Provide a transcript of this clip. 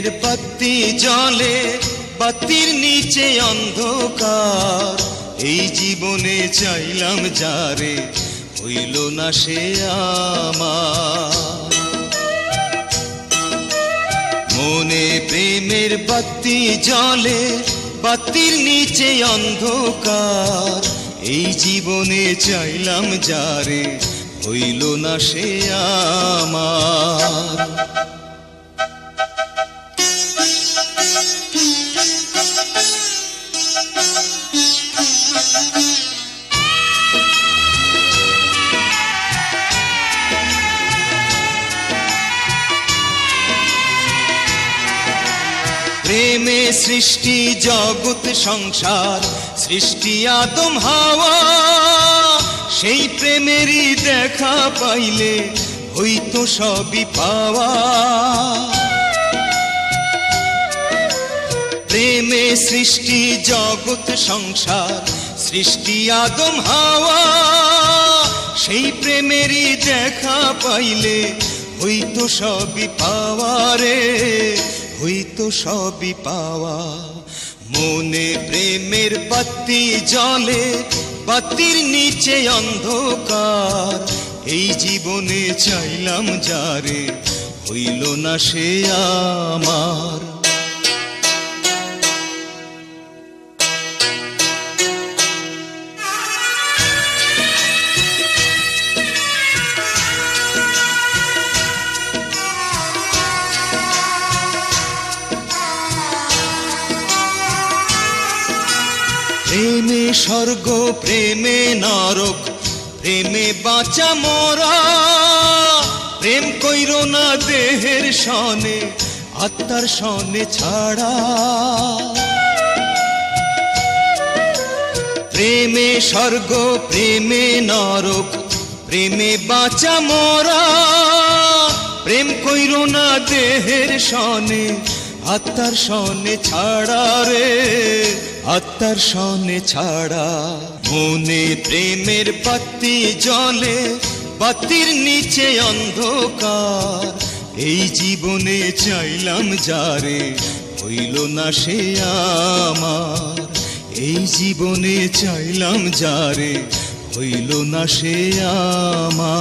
প্রেমের বাতি জ্বলে, বাতির নিচে অন্ধকার। এই জীবনে চাইলাম যারে, হইল না সে আমার। মনে প্রেমের বাতি জ্বলে, বাতির নিচে অন্ধকার। এই জীবনে চাইলাম যারে, হইল না সে আমার। প্রেমে সৃষ্টি জগৎ সংসার, সৃষ্টি আদম হাওয়া। সেই প্রেমেরই দেখা পাইলে হইতো সবই পাওয়া। প্রেমে সৃষ্টি জগৎ সংসার, সৃষ্টি আদম হাওয়া। সেই প্রেমেরই দেখা পাইলে হইতো সবই পাওয়া রে, হইতো সবই পাওয়া। মনে প্রেমের বাতি জ্বলে, বাতির নিচে অন্ধকার। এই জীবনে চাইলাম যারে, হইল না সে আমার। প্রেমে স্বর্গ, প্রেমে নরক, প্রেমে বাঁচা মরা। প্রেম কইর না দেহের সনে, আত্মার সনে ছাড়া। প্রেমে স্বর্গ, প্রেমে নরক, প্রেমে বাঁচা মরা। প্রেম কইর না দেহের সনে, আত্মার সনে ছাড়া রে, আত্মার সনে ছাড়া। মনে প্রেমের বাতি জ্বলে, বাতির নিচে অন্ধকার। এই জীবনে চাইলাম যারে, হইল না সে আমার। এই জীবনে চাইলাম যারে, হইল না সে আমার।